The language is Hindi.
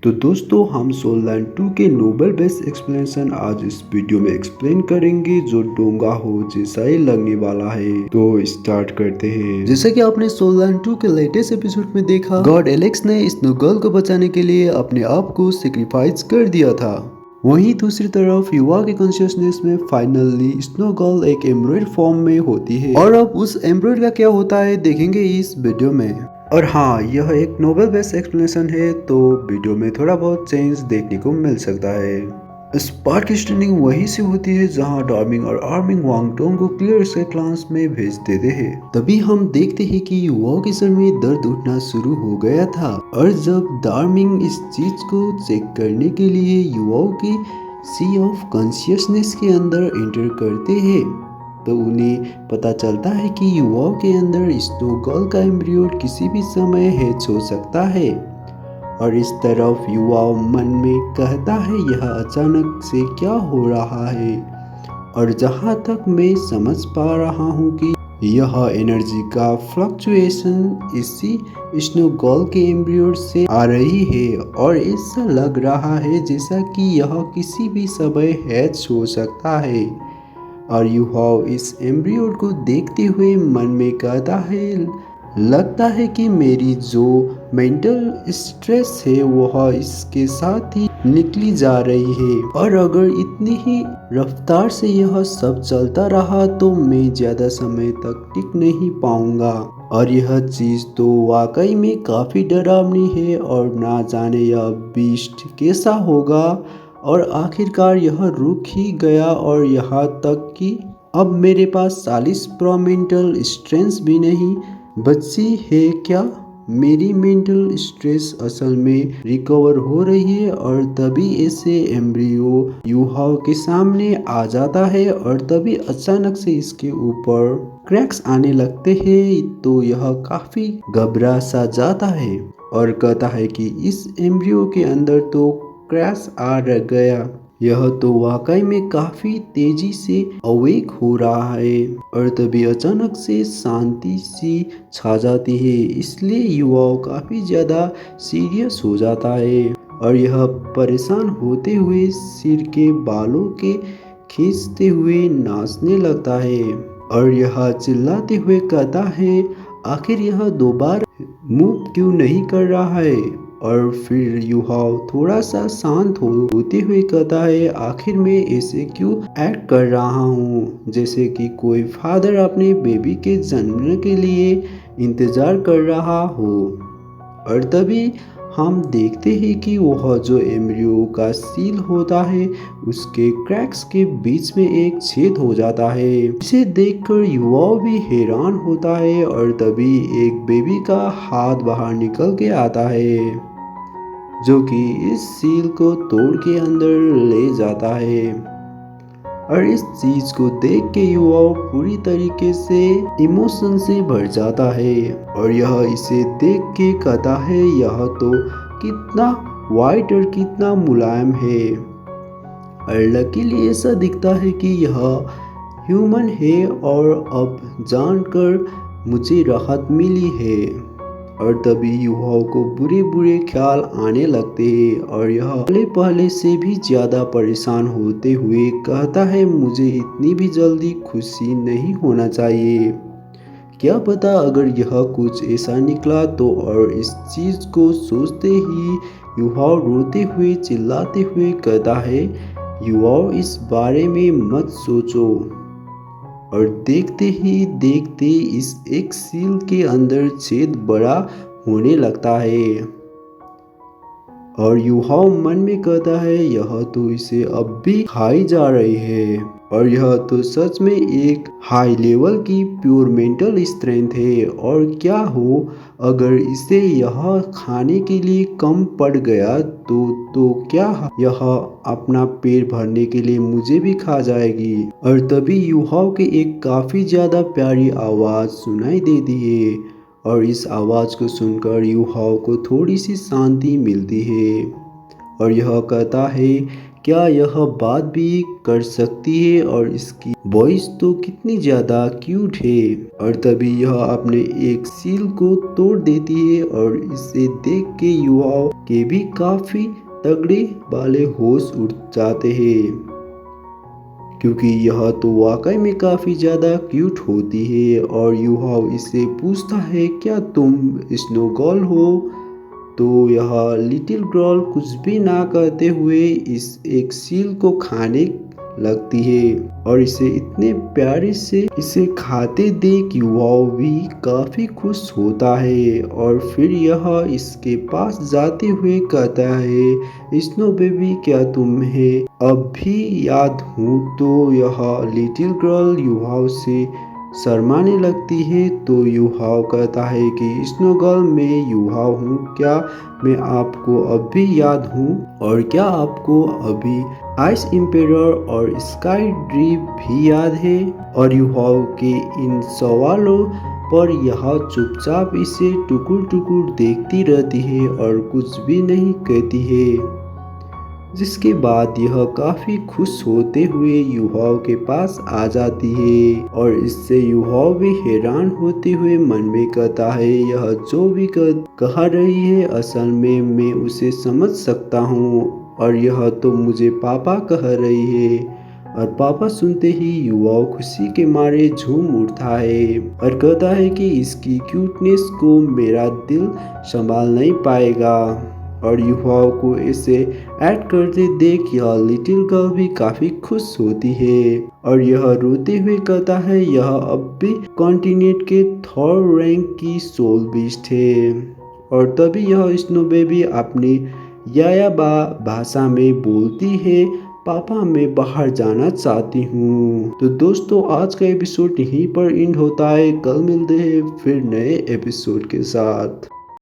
तो दोस्तों हम सोललैंड 2 के नोबल बेस एक्सप्लेनेशन आज इस वीडियो में एक्सप्लेन करेंगे जो डोंगा हो जैसा ही लगने वाला है। तो स्टार्ट करते हैं। जैसा कि आपने सोललैंड 2 के लेटेस्ट एपिसोड में देखा, गॉड एलेक्स ने स्नो गर्ल को बचाने के लिए अपने आप को सेक्रीफाइस कर दिया था। वहीं दूसरी तरफ युवा के कॉन्शियसनेस में फाइनली स्नो गर्ल एक एम्ब्रॉयड फॉर्म में होती है और अब उस एम्ब्रॉयड का क्या होता है देखेंगे इस वीडियो में। और हाँ, यह एक नोबल बेस एक्सप्लेनेशन है तो वीडियो में थोड़ा बहुत चेंज देखने को मिल सकता है। स्पार्क की स्टैंडिंग वहीं से होती है जहां डार्मिंग और आर्मिंग वांगडोंग को क्लियर से क्लास में भेज देते हैं। तभी हम देखते हैं कि युवाओं के सर में दर्द उठना शुरू हो गया था और जब डार्मिंग इस चीज को चेक करने के लिए युवाओं के सी ऑफ कॉन्शियसनेस के अंदर एंटर करते हैं तो उन्हें पता चलता है कि युवाओं के अंदर स्नो गर्ल का एम्ब्रियो किसी भी समय हैच हो सकता है। और इस तरफ युवा मन में कहता है यह अचानक से क्या हो रहा है। और जहाँ तक मैं समझ पा रहा हूँ कि यह एनर्जी का फ्लक्चुएशन इसी स्नो गर्ल के एम्ब्रियो से आ रही है और ऐसा लग रहा है जैसा कि यह किसी भी समय हैच हो सकता है। और युहाव इस एम्ब्रियो को देखते हुए मन में कहता है लगता है कि मेरी जो मेंटल स्ट्रेस है वह इसके साथ ही निकली जा रही है और अगर इतनी ही रफ्तार से यह सब चलता रहा तो मैं ज्यादा समय तक टिक नहीं पाऊंगा। और यह चीज तो वाकई में काफी डरावनी है और ना जाने यह बीस्ट कैसा होगा। और आखिरकार यह रुक ही गया और यहाँ तक कि अब मेरे पास 40 प्रो मेंटल स्ट्रेंथ भी नहीं बची है। क्या मेरी मेंटल स्ट्रेस असल में रिकवर हो रही है? और तभी ऐसे एम्ब्रियो युहाव के सामने आ जाता है और तभी अचानक से इसके ऊपर क्रैक्स आने लगते हैं तो यह काफी घबरा सा जाता है और कहता है कि इस एम्ब्रियो के अंदर तो क्रैश आ गया। यह तो वाकई में काफी तेजी से अवेक हो रहा है और तभी अचानक से शांति सी छा जाती है इसलिए युवा काफी ज्यादा सीरियस हो जाता है और यह परेशान होते हुए सिर के बालों के खींचते हुए नाचने लगता है और यह चिल्लाते हुए कहता है आखिर यह दोबारा मूव क्यों नहीं कर रहा है। और फिर युहाव थोड़ा सा शांत होते हुए कहता है आखिर मैं ऐसे क्यों एक्ट कर रहा हूँ जैसे कि कोई फादर अपने बेबी के जन्म के लिए इंतजार कर रहा हो। और तभी हम देखते हैं कि वह जो एम्ब्रियो का सील होता है उसके क्रैक्स के बीच में एक छेद हो जाता है। इसे देखकर युवा भी हैरान होता है और तभी एक बेबी का हाथ बाहर निकल के आता है जो कि इस सील को तोड़ के अंदर ले जाता है। और इस चीज को देख के युवा पूरी तरीके से इमोशन से भर जाता है और यह इसे देख के कहता है यह तो कितना वाइट और कितना मुलायम है। और लकीली ऐसा दिखता है कि यह ह्यूमन है और अब जानकर मुझे राहत मिली है। और तभी युवाओं को बुरे बुरे ख्याल आने लगते हैं और यह पहले से भी ज्यादा परेशान होते हुए कहता है मुझे इतनी भी जल्दी खुशी नहीं होना चाहिए। क्या पता अगर यह कुछ ऐसा निकला तो। और इस चीज को सोचते ही युवाओं रोते हुए चिल्लाते हुए कहता है युवाओं इस बारे में मत सोचो। और देखते ही देखते इस एक सील के अंदर छेद बड़ा होने लगता है और युहाव मन में कहता है यह तो इसे अब भी खाई जा रही है और यह तो सच में एक हाई लेवल की प्योर मेंटल स्ट्रेंथ है। और क्या हो अगर इसे यह खाने के लिए कम पड़ गया तो क्या यह अपना पेट भरने के लिए मुझे भी खा जाएगी। और तभी युहाव के एक काफी ज्यादा प्यारी आवाज सुनाई देती है और इस आवाज को सुनकर युहाव को थोड़ी सी शांति मिलती है और यह कहता है क्या यह बात भी कर सकती है और इसकी वॉइस तो कितनी ज़्यादा क्यूट है। और तभी यह अपने एक सील को तोड़ देती है और इसे देख के युवाओं के भी काफ़ी तगड़े वाले होश उड़ जाते हैं, क्योंकि यह तो वाकई में काफ़ी ज़्यादा क्यूट होती है। और युहाव इससे पूछता है क्या तुम स्नो गर्ल हो। तो यह लिटिल गर्ल कुछ भी ना कहते हुए इस एक सील को खाने लगती है और इसे इतने प्यारे से इसे खाते देख युवाओं भी काफी खुश होता है। और फिर यह इसके पास जाते हुए कहता है स्नो बेबी क्या तुम्हें अब भी याद हूँ। तो यह लिटिल गर्ल युवाओं से शर्माने लगती है। तो युहाव कहता है कि स्नो गर्ल मैं युहाव हूँ, क्या मैं आपको अब भी याद हूँ और क्या आपको अभी आइस एम्पेरर और स्काई ड्रीप भी याद है। और युहाव के इन सवालों पर यह चुपचाप इसे टुकुर टुकुर देखती रहती है और कुछ भी नहीं कहती है, जिसके बाद यह काफी खुश होते हुए युहाव के पास आ जाती है। और इससे युहाव भी हैरान होते हुए मन में कहता है यह जो भी कह रही है असल में मैं उसे समझ सकता हूँ और यह तो मुझे पापा कह रही है। और पापा सुनते ही युवाओं खुशी के मारे झूम उठता है और कहता है कि इसकी क्यूटनेस को मेरा दिल संभाल नहीं पाएगा। और युवाओं को इसे ऐड करते देख यह लिटिल गर्ल भी काफी खुश होती है और यह रोते हुए कहता है यह अब भी कॉन्टिनेंट के थर्ड रैंक की सोल बीस्ट है। और तभी यह स्नो बेबी अपनी यायाबा भाषा में बोलती है पापा मैं बाहर जाना चाहती हूँ। तो दोस्तों आज का एपिसोड यहीं पर एंड होता है, कल मिलते हैं फिर नए एपिसोड के साथ।